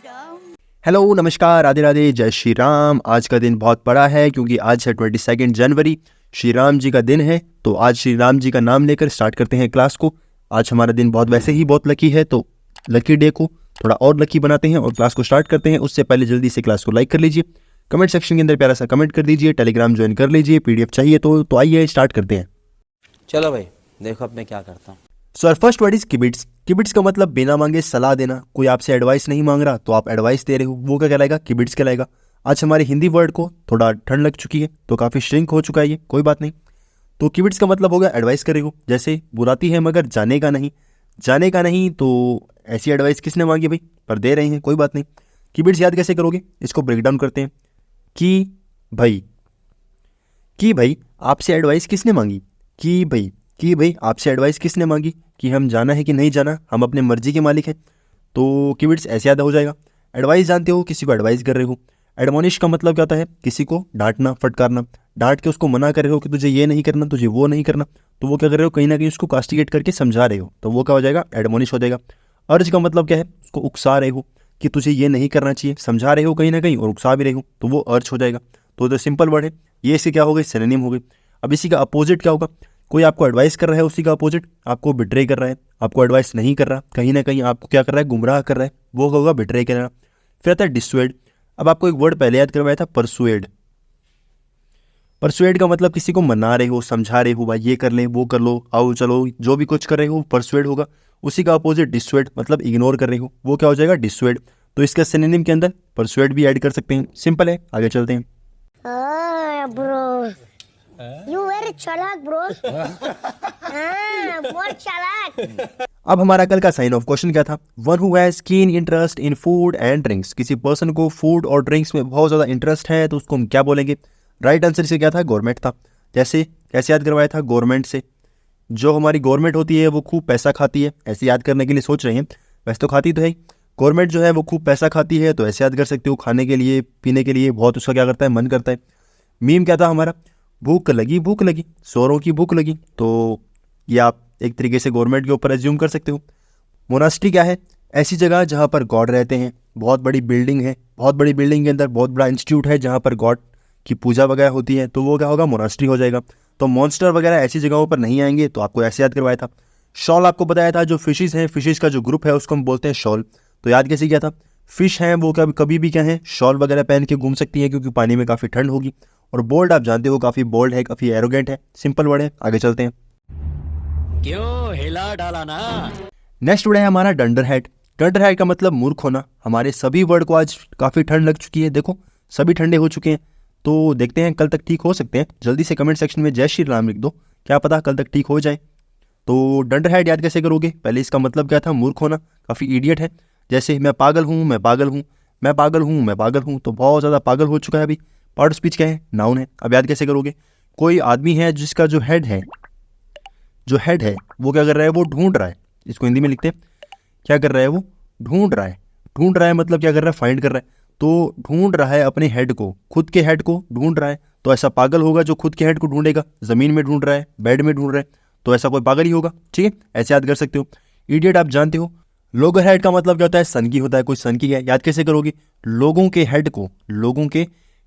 Hello, नमस्कार, राधे राधे, जय श्री राम। आज का दिन बहुत बड़ा है क्योंकि आज है 22 जनवरी, श्री राम जी का दिन है। तो आज श्री राम जी का नाम लेकर स्टार्ट करते हैं क्लास को। आज हमारा दिन वैसे ही बहुत लकी है, तो लकी डे को थोड़ा और लकी बनाते हैं और क्लास को स्टार्ट करते हैं। उससे पहले जल्दी से क्लास को लाइक कर लीजिए, कमेंट सेक्शन के अंदर प्यारा सा कमेंट कर दीजिए, टेलीग्राम ज्वाइन कर लीजिए, पीडीएफ चाहिए तो आइए स्टार्ट करते हैं। चलो भाई, देखो अब मैं क्या करता हूँ। So our first word is kibitz. Kibitz का मतलब बिना मांगे सलाह देना। कोई आपसे एडवाइस नहीं मांग रहा तो आप एडवाइस दे रहे हो, वो क्या कहलाएगा? किबिट्स कहलाएगा। आज हमारे हिंदी वर्ड को थोड़ा ठंड लग चुकी है तो काफ़ी श्रिंक हो चुका है ये, कोई बात नहीं। तो किबिट्स का मतलब हो गया एडवाइस करे हो, जैसे बुलाती है मगर जाने का नहीं। जाने का नहीं तो ऐसी एडवाइस किसने मांगी भाई, पर दे रहे हैं, कोई बात नहीं। किबिट्स याद कैसे करोगे, इसको ब्रेक डाउन करते हैं। कि भाई आपसे एडवाइस किसने मांगी? कि भाई आपसे एडवाइस किसने मांगी कि हम जाना है कि नहीं जाना, हम अपने मर्जी के मालिक हैं। तो कीवर्ड्स ऐसे याद हो जाएगा। एडवाइस जानते हो, किसी को एडवाइस कर रहे हो। एडमोनिश का मतलब क्या होता है? किसी को डांटना, फटकारना। डांट के उसको मना कर रहे हो कि तुझे ये नहीं करना, तुझे वो नहीं करना, तो वो क्या कर रहे हो? कहीं ना कहीं उसको कास्टिगेट करके समझा रहे हो, तो वो क्या हो जाएगा? एडमोनिश हो जाएगा। अर्ज का मतलब क्या है? उसको उकसा रहे हो कि तुझे ये नहीं करना चाहिए, समझा रहे हो कहीं ना कहीं और उकसा भी रहे हो, तो वो अर्ज हो जाएगा। तो जो सिंपल वर्ड है ये इससे क्या हो गई? सिनोनिम हो गई। अब इसी का अपोजिट क्या होगा? कोई आपको एडवाइस कर रहा है, उसी का अपोजिट आपको बिट्रे कर रहा है। आपको एडवाइस नहीं कर रहा, कहीं ना कहीं आपको क्या कर रहा है? गुमराह कर रहा है, वो होगा बिट्रे कर रहा। फिर आता है डिस्वेड। अब आपको एक वर्ड पहले याद करवाया था, परसुएड। परसुएड का मतलब किसी को मना रहे हो, समझा रहे हो, भाई ये कर ले, वो कर लो, आओ चलो, जो भी कुछ कर रहे हो परसुएड होगा। उसी का अपोजिट डिस्वेड, मतलब इग्नोर कर रहे हो, वो क्या हो जाएगा? डिस्वेड। तो इसका सिनोनिम के अंदर परसुएड भी ऐड कर सकते हैं। सिंपल है, आगे चलते हैं। ब्रो यू वेरी चालाक ब्रो। बहुत चालाक। अब हमारा कल का साइन ऑफ क्वेश्चन क्या था? One who has keen interest in food and drinks. किसी पर्सन को फूड और ड्रिंक्स में बहुत ज़्यादा इंटरेस्ट है तो उसको हम क्या बोलेंगे? राइट आंसर से क्या था? गवर्नमेंट था। जैसे कैसे याद करवाया था? गवर्नमेंट से। जो हमारी गवर्नमेंट होती है वो खूब पैसा खाती है, ऐसे याद करने के लिए सोच रहे हैं, वैसे तो खाती तो है। गवर्नमेंट जो है वो खूब पैसा खाती है, तो ऐसे याद कर सकते हो, खाने के लिए, पीने के लिए बहुत उसका क्या करता है? मन करता है। मीम क्या था हमारा? भूख लगी, सौरों की भूख लगी। तो ये आप एक तरीके से गवर्नमेंट के ऊपर एज्यूम कर सकते हो। मोनास्ट्री क्या है? ऐसी जगह जहाँ पर गॉड रहते हैं। बहुत बड़ी बिल्डिंग है, बहुत बड़ी बिल्डिंग के अंदर बहुत बड़ा इंस्टीट्यूट है जहाँ पर गॉड की पूजा वगैरह होती है, तो वो क्या होगा? मोनास्ट्री हो जाएगा। तो मॉन्स्टर वगैरह ऐसी जगहों पर नहीं आएंगे, तो आपको ऐसे याद करवाया था। शॉल आपको बताया था, जो फिशेस हैं, फिशेस का जो ग्रुप है उसको हम बोलते हैं शॉल। तो याद कैसे किया था? फिश हैं वो कभी भी क्या है? शॉल वगैरह पहन के घूम सकती है क्योंकि पानी में काफ़ी ठंड होगी। और बोल्ड आप जानते हो, काफ़ी बोल्ड है, काफ़ी एरोगेंट है। सिंपल वर्ड है, आगे चलते हैं। क्यों हिला डाला ना। नेक्स्ट वर्ड है हमारा डंडरहेड। डंडरहेड का मतलब मूर्ख होना। हमारे सभी वर्ड को आज काफ़ी ठंड लग चुकी है, देखो सभी ठंडे हो चुके हैं। तो देखते हैं कल तक ठीक हो सकते हैं। जल्दी से कमेंट सेक्शन में जय श्री राम लिख दो, क्या पता कल तक ठीक हो जाए। तो डंडरहेड याद कैसे करोगे? पहले इसका मतलब क्या था? मूर्ख होना, काफ़ी इडियट है। जैसे मैं पागल हूँ, मैं पागल हूँ, मैं पागल हूँ, मैं पागल हूँ, तो बहुत ज़्यादा पागल हो चुका है अभी। पार्ट ऑफ स्पीच क्या है? नाउन है। अब याद कैसे करोगे? कोई आदमी है जिसका जो हेड है वो क्या कर रहा है? वो ढूंढ रहा है। इसको हिंदी में लिखते हैं, क्या कर रहा है? वो ढूंढ रहा है। ढूंढ रहा है मतलब क्या कर रहा है? फाइंड कर रहा है। तो ढूंढ रहा है अपने हेड को, खुद के हेड को ढूंढ रहा है। तो ऐसा पागल होगा जो खुद के हेड को ढूंढेगा। ज़मीन में ढूंढ रहा है, बेड में ढूंढ रहा है, तो ऐसा कोई पागल ही होगा। ठीक है, ऐसे याद कर सकते हो। इडियट आप जानते हो। लोगर हेड का मतलब क्या होता है? सन की होता है, कोई सन की है। याद कैसे करोगे? लोगों के हेड को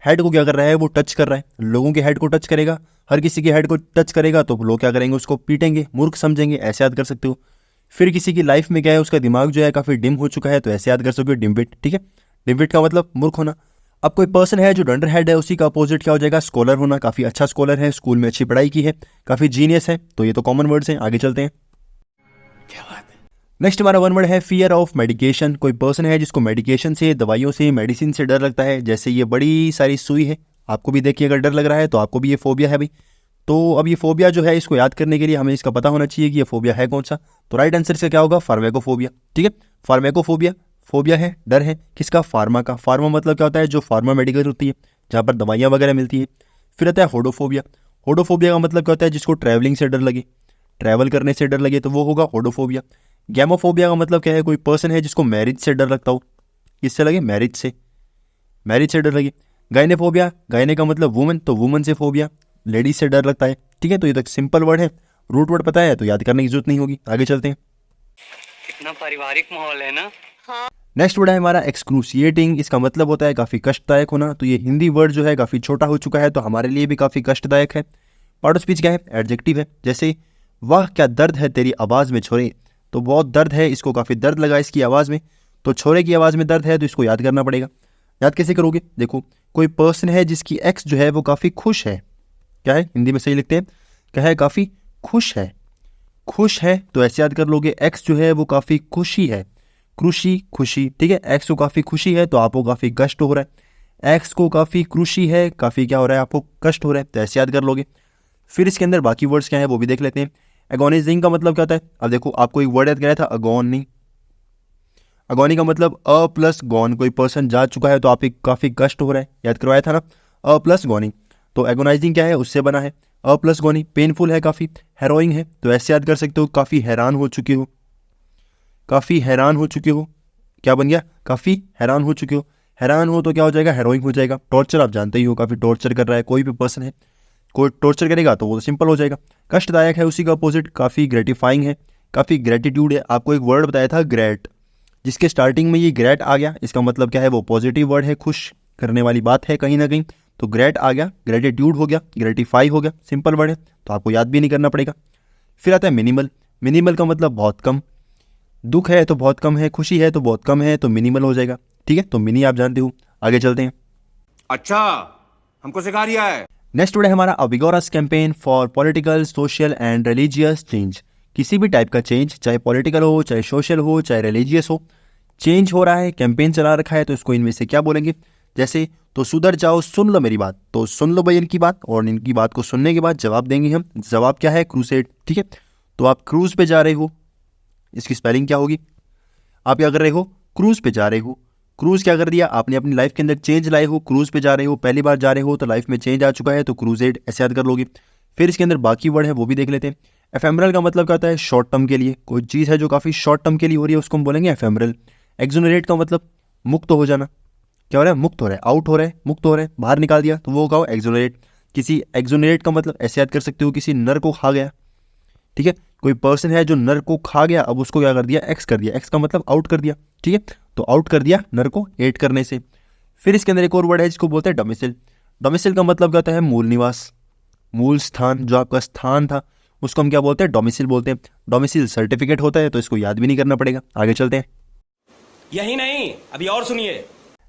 क्या कर रहा है? वो टच कर रहा है। लोगों के हेड को टच करेगा, हर किसी के हेड को टच करेगा, तो लोग क्या करेंगे? उसको पीटेंगे, मूर्ख समझेंगे, ऐसे याद कर सकते हो। फिर किसी की लाइफ में क्या है? उसका दिमाग जो है काफ़ी डिम हो चुका है, तो ऐसे याद कर सकते हो, डिम्बिट। ठीक है, डिम्बिट का मतलब मूर्ख होना। अब कोई पर्सन है जो डंडर हेड है, उसी का अपोजिट क्या हो जाएगा? स्कॉलर होना। काफ़ी अच्छा स्कॉलर है, स्कूल में अच्छी पढ़ाई की है, काफ़ी जीनियस है। तो ये तो कॉमन वर्ड्स हैं, आगे चलते हैं। नेक्स्ट हमारा वन वर्ड है फियर ऑफ मेडिकेशन। कोई पर्सन है जिसको मेडिकेशन से, दवाइयों से, मेडिसिन से डर लगता है। जैसे ये बड़ी सारी सुई है, आपको भी देखिए अगर डर लग रहा है तो आपको भी ये फोबिया है भाई। तो अब ये फोबिया जो है, इसको याद करने के लिए हमें इसका पता होना चाहिए कि ये फोबिया है कौन सा। तो राइट आंसर से क्या होगा? फार्मेकोफोबिया। ठीक है, फार्मेकोफोबिया, फोबिया है, डर है, किसका? फार्मा का। फार्मा मतलब क्या होता है? जो फार्मा मेडिकल होती है, जहाँ पर दवाइयाँ वगैरह मिलती है। फिर आता है होडोफोबिया। होडोफोबिया का मतलब क्या होता है? जिसको ट्रैवलिंग से डर लगे, ट्रैवल करने से डर लगे, तो वो होगा होडोफोबिया। गैमोफोबिया का मतलब क्या है? कोई पर्सन है जिसको मैरिज से डर लगता हो। किससे लगे? मैरिज से डर लगे। गायनेफोबिया, गायने का मतलब वुमन, तो वुमन से फोबिया, लेडीज से डर लगता है। ठीक है, तो ये तो सिंपल वर्ड है, रूट वर्ड पता है तो याद करने की जरूरत नहीं होगी। आगे चलते हैं। कितना पारिवारिक माहौल है ना। नेक्स्ट वर्ड है हमारा एक्सक्रूसिएटिंग। इसका मतलब होता है काफ़ी कष्टदायक होना। तो ये हिंदी वर्ड जो है काफ़ी छोटा हो चुका है, तो हमारे लिए भी काफ़ी कष्टदायक है। पार्ट ऑफ स्पीच क्या है? एडजेक्टिव है। जैसे वाह क्या दर्द है तेरी आवाज़ में छोरे, तो बहुत दर्द है, इसको काफ़ी दर्द लगा इसकी आवाज़ में। तो छोरे की आवाज़ में दर्द है, तो इसको याद करना पड़ेगा। याद कैसे करोगे? देखो, कोई पर्सन है जिसकी एक्स जो है वो काफ़ी खुश है। क्या है? हिंदी में सही लिखते हैं, क्या है? काफ़ी खुश है। खुश है तो ऐसे याद कर लोगे, एक्स जो है वो काफ़ी खुशी है। खुशी खुशी, ठीक है। एक्स को काफ़ी खुशी है तो आपको काफ़ी कष्ट हो रहा है। एक्स को काफ़ी खुशी है, काफ़ी क्या हो रहा है? आपको कष्ट हो रहा है, तो ऐसे याद कर लोगे। फिर इसके अंदर बाकी वर्ड्स क्या है वो भी देख लेते हैं। एगोनाइजिंग का मतलब क्या होता है? अब देखो, आपको एक वर्ड याद कराया था, अगोनी। अगोनी का मतलब अ प्लस गॉन, कोई पर्सन जा चुका है तो आप काफ़ी कष्ट हो रहा है, याद करवाया था ना, अ प्लस गॉनी। तो एगोनाइजिंग क्या है? उससे बना है अ प्लस गॉनी। पेनफुल है काफ़ी, हैरोइंग है, तो ऐसे याद कर सकते हो, काफ़ी हैरान हो चुके हो। काफ़ी हैरान हो चुके हो, क्या बन गया? काफ़ी हैरान हो चुके हो। हैरान हो तो क्या हो जाएगा? हैरोइंग हो जाएगा। टॉर्चर आप जानते ही हो, काफ़ी टॉर्चर कर रहा है कोई भी पर्सन है, कोई टॉर्चर करेगा तो वो सिंपल हो जाएगा। कष्टदायक है, उसी का अपोजिट काफ़ी ग्रेटिफाइंग है, काफ़ी ग्रेटिट्यूड है। आपको एक वर्ड बताया था ग्रेट, जिसके स्टार्टिंग में ये ग्रेट आ गया, इसका मतलब क्या है? वो पॉजिटिव वर्ड है, खुश करने वाली बात है कहीं ना कहीं। तो ग्रेट आ गया, ग्रेटिट्यूड हो गया, ग्रेटिफाई हो गया, सिंपल वर्ड है, तो आपको याद भी नहीं करना पड़ेगा। फिर आता है मिनिमल। मिनिमल का मतलब बहुत कम। दुख है तो बहुत कम है, खुशी है तो बहुत कम है, तो मिनिमल हो जाएगा, ठीक है। तो मिनी आप जानते हो। आगे चलते हैं। अच्छा, हमको सिखा रिया है। नेक्स्ट वर्ड है हमारा a vigorous campaign for political, social and religious change. किसी भी टाइप का चेंज, चाहे पॉलिटिकल हो, चाहे सोशल हो, चाहे रिलीजियस हो, चेंज हो रहा है, कैंपेन चला रखा है, तो इसको इनमें से क्या बोलेंगे? जैसे तो सुधर जाओ, सुन लो मेरी बात, तो सुन लो भाई इनकी बात, और इनकी बात को सुनने के बाद जवाब देंगे हम। जवाब क्या है? क्रूसेड, ठीक है। तो आप क्रूज पे जा रहे हो, इसकी स्पेलिंग क्या होगी? आप क्या कर रहे हो? क्रूज पे जा रहे हो। क्रूज क्या कर दिया आपने? अपनी लाइफ के अंदर चेंज लाए हो, क्रूज पे जा रहे हो, पहली बार जा रहे हो तो लाइफ में चेंज आ चुका है, तो क्रूजेड ऐसे याद कर लोगे। फिर इसके अंदर बाकी वर्ड है वो भी देख लेते हैं। एफेमरल का मतलब क्या होता है? शॉर्ट टर्म के लिए, कोई चीज़ है जो काफ़ी शॉर्ट टर्म के लिए हो रही है उसको हम बोलेंगे एफेमरल। एक्सोनरेट का मतलब मुक्त हो जाना। क्या हो रहा है? मुक्त हो रहा है, आउट हो रहा है, मुक्त हो रहा है, बाहर निकाल दिया, तो वो कहो एक्सोनरेट। किसी एक्सोनरेट का मतलब ऐसे याद कर सकते हो, किसी नर को खा गया, ठीक है। कोई पर्सन है जो नर को खा गया, अब उसको क्या कर दिया? एक्स कर दिया। एक्स का मतलब आउट कर दिया, ठीक है। तो आउट कर दिया नर को एट करने से। फिर इसके अंदर एक और वर्ड है जिसको बोलते हैं डोमिसिल। डोमिसिल का मतलब क्या होता है? मूल निवास, मूल स्थान, जो आपका स्थान था उसको हम क्या बोलते हैं? डोमिसिल बोलते हैं। डोमिसिल सर्टिफिकेट होता है, तो इसको याद भी नहीं करना पड़ेगा। आगे चलते हैं। यही नहीं, अभी और सुनिए।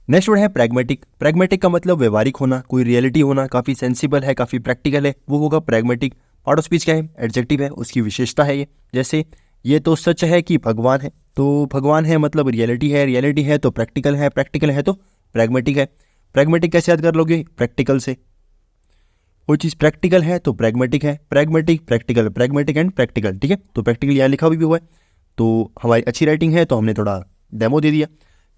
नेक्स्ट वर्ड है प्रैग्मेटिक। प्रैग्मेटिक का मतलब व्यवहारिक होना, कोई रियलिटी होना, काफ़ी सेंसिबल है, काफ़ी प्रैक्टिकल है, वो होगा प्रैग्मेटिक। पार्ट ऑफ स्पीच क्या है? एडजेक्टिव है, उसकी विशेषता है ये। जैसे ये तो सच है कि भगवान है, तो भगवान है मतलब रियलिटी है, रियलिटी है तो प्रैक्टिकल है, प्रैक्टिकल है तो प्रैग्मेटिक है। प्रैग्मेटिक कैसे याद कर लोगे? प्रैक्टिकल से। कोई चीज़ प्रैक्टिकल है तो प्रैग्मेटिक है, pragmatic practical, pragmatic and practical, ठीक है। तो प्रैक्टिकल यहाँ लिखा भी हुआ है, तो हमारी अच्छी राइटिंग है तो हमने थोड़ा डेमो दे दिया।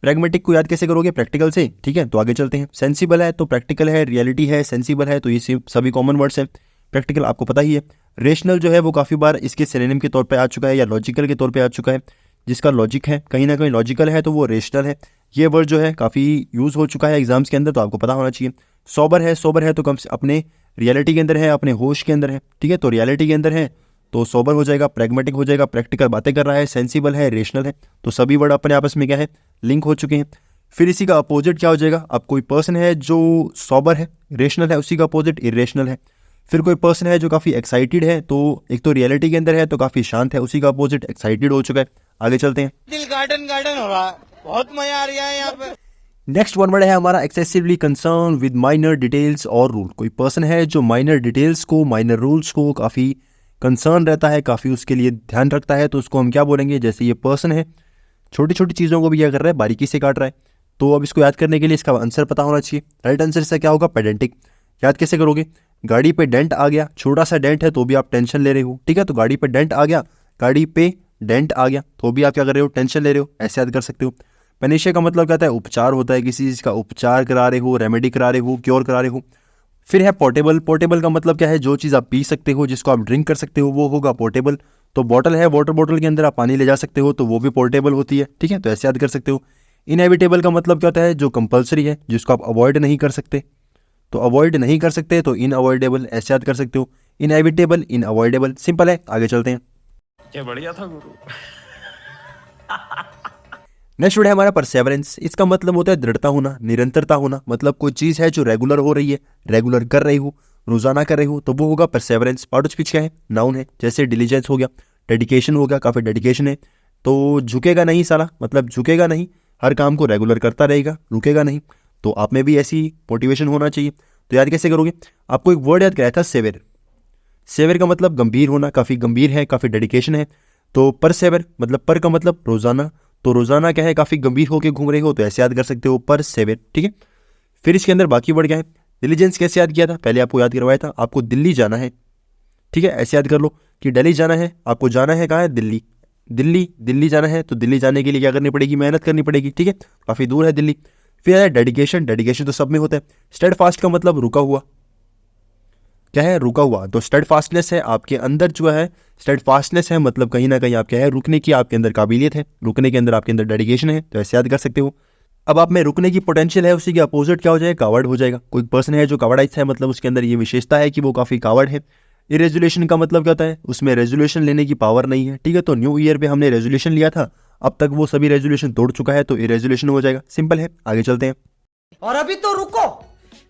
प्रैग्मेटिक को याद कैसे करोगे? प्रैक्टिकल से, ठीक है। तो आगे चलते हैं। सेंसिबल है तो प्रैक्टिकल है, रियलिटी है, सेंसिबल है, तो ये सभी कॉमन वर्ड्स हैं। प्रैक्टिकल आपको पता ही है। रेशनल जो है वो काफ़ी बार इसके सिनोनिम के तौर पे आ चुका है, या लॉजिकल के तौर पे आ चुका है। जिसका लॉजिक है, कहीं ना कहीं लॉजिकल है, तो वो रेशनल है। ये वर्ड जो है काफ़ी यूज़ हो चुका है एग्जाम्स के अंदर, तो आपको पता होना चाहिए। सोबर है, सोबर है तो कम से अपने रियलिटी के अंदर है, अपने होश के अंदर है, ठीक है। तो रियलिटी के अंदर है तो सोबर हो जाएगा, प्रैग्मेटिक हो जाएगा, प्रैक्टिकल बातें कर रहा है, सेंसिबल है, रेशनल है, तो सभी वर्ड अपने आपस में क्या है? लिंक हो चुके हैं। फिर इसी का अपोजिट क्या हो जाएगा? अब कोई पर्सन है जो सोबर है, रेशनल है, उसी का अपोजिट इरेशनल है। फिर कोई पर्सन है जो काफ़ी एक्साइटेड है, तो एक तो रियलिटी के अंदर है तो काफ़ी शांत है, उसी का अपोजिट एक्साइटेड हो चुका है। आगे चलते हैं। दिल गार्डन गार्डन हो रहा है, बहुत मजा आ रहा है यहाँ पे। नेक्स्ट वन वर्ड है हमारा excessively concern with minor details और रूल। कोई पर्सन है जो माइनर डिटेल्स को, माइनर रूल्स को काफ़ी कंसर्न रहता है, काफ़ी उसके लिए ध्यान रखता है, तो उसको हम क्या बोलेंगे? जैसे ये पर्सन है छोटी छोटी चीज़ों को भी क्या कर रहा है? बारीकी से काट रहा है। तो अब इसको याद करने के लिए इसका आंसर पता होना चाहिए। राइट आंसर इसका क्या होगा? पेडेंटिक। याद कैसे करोगे? गाड़ी पे डेंट आ गया, छोटा सा डेंट है तो भी आप टेंशन ले रहे हो, ठीक है। तो गाड़ी पे डेंट आ गया, गाड़ी पे डेंट आ गया तो भी आप क्या कर रहे हो? टेंशन ले रहे हो, ऐसे याद कर सकते हो। पेनिशिया का मतलब क्या होता है? उपचार होता है, किसी चीज़ का उपचार करा रहे हो, रेमेडी करा रहे हो, क्योर करा रहे हो। फिर है पोर्टेबल। पोर्टेबल का मतलब क्या है? जो चीज़ आप पी सकते हो, जिसको आप ड्रिंक कर सकते हो, वो होगा पोर्टेबल। तो बॉटल है, वाटर बॉटल के अंदर आप पानी ले जा सकते हो, तो वो भी पोर्टेबल होती है, ठीक है। तो ऐसे याद कर सकते हो। इनएविटेबल का मतलब क्या होता है? जो कंपलसरी है, जिसको आप अवॉइड नहीं कर सकते, तो अवॉइड नहीं कर सकते तो इनअवॉइडेबल, ऐसे याद कर सकते हो। इनएविटेबल, इनअवॉइडेबल, सिंपल है। आगे चलते हैं। क्या बढ़िया था गुरु। नेक्स्ट वर्ड है हमारा परसेवरेंस। इसका मतलब होता है दृढ़ता होना, निरंतरता होना। मतलब कोई चीज़ है जो रेगुलर हो रही है, रेगुलर कर रही हो, रोजाना कर रही हो, तो वो होगा परसेवरेंस। पार्ट ऑफ स्पीच क्या है? नाउन है। जैसे डिलीजेंस हो गया, डेडिकेशन हो गया, काफ़ी डेडिकेशन है। तो झुकेगा नहीं साला, मतलब झुकेगा नहीं, हर काम को रेगुलर करता रहेगा, रुकेगा नहीं। तो आप में भी ऐसी मोटिवेशन होना चाहिए। तो याद कैसे करोगे? आपको एक वर्ड याद कराया था, सेवर। सेवर का मतलब गंभीर होना, काफ़ी गंभीर है, काफ़ी डेडिकेशन है। तो परसेवर मतलब पर का मतलब रोजाना, तो रोजाना क्या है? काफ़ी गंभीर होकर घूम रहे हो, तो ऐसे याद कर सकते हो, परसेवर। ठीक है। फिर इसके अंदर बाकी वर्ड क्या है? डिलीजेंस कैसे याद किया था? पहले आपको याद करवाया था, आपको दिल्ली जाना है। ठीक है, ऐसे याद कर लो कि दिल्ली जाना है, आपको जाना है कहाँ है? दिल्ली। दिल्ली जाना है, तो दिल्ली जाने के लिए क्या करनी पड़ेगी? मेहनत करनी पड़ेगी। ठीक है, काफ़ी दूर है दिल्ली। फिर है डेडिकेशन। डेडिकेशन तो सब में होता है। स्टेडफास्ट का मतलब रुका हुआ, क्या है? रुका हुआ। तो स्टेडफास्टनेस है आपके अंदर जो है, स्टेडफास्टनेस है मतलब कहीं ना कहीं आप क्या है? रुकने की आपके अंदर काबिलियत है, रुकने के अंदर आपके अंदर डेडिकेशन है, तो ऐसे याद कर सकते हो। अब आप में रुकने की पोटेंशियल है, उसी के अपोजिट क्या हो जाएगा? कावर्ड हो जाएगा। कोई पर्सन है जो कावर्डाइज है, मतलब उसके अंदर ये विशेषता है कि वो काफ़ी कावर्ड है। इरेजुलेशन का मतलब क्या होता है? उसमें रेजोल्यूशन लेने की पावर नहीं है। ठीक है, तो न्यू ईयर पे हमने रेजोल्यूशन लिया था, अब तक वो सभी रेजोल्यूशन तोड़ चुका है, तो इरेजुलेशन हो जाएगा। सिंपल है, आगे चलते हैं। और अभी तो रुको,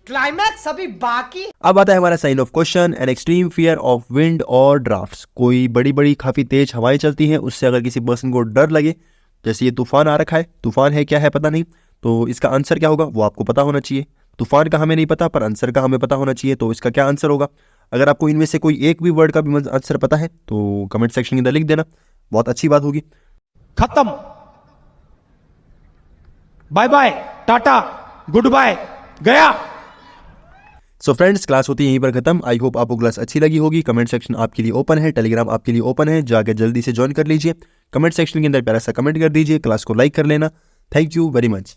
क्लाइमैक्स अभी बाकी। अब आता है हमारा sign of question, an extreme fear of wind और ड्राफ्ट्स। कोई बड़ी बड़ी काफ़ी तेज हवाएं चलती हैं, उससे अगर किसी पर्सन को डर लगे, जैसे ये तूफान आ रखा है, तूफान है क्या है पता नहीं, तो इसका आंसर क्या होगा वो आपको पता होना चाहिए। तूफान का हमें नहीं पता, पर आंसर का हमें पता होना चाहिए, तो इसका क्या आंसर होगा? अगर आपको इनमें से कोई एक भी वर्ड का भी आंसर पता है तो कमेंट सेक्शन के अंदर लिख देना, बहुत अच्छी बात होगी। खत्म, bye bye, tata, goodbye, गया। सो फ्रेंड्स, क्लास होती है यहीं पर खत्म। आई होप आपको क्लास अच्छी लगी होगी। कमेंट सेक्शन आपके लिए ओपन है, टेलीग्राम आपके लिए ओपन है, जाकर जल्दी से ज्वाइन कर लीजिए। कमेंट सेक्शन के अंदर प्यारा सा कमेंट कर दीजिए, क्लास को लाइक कर लेना। Thank you very much.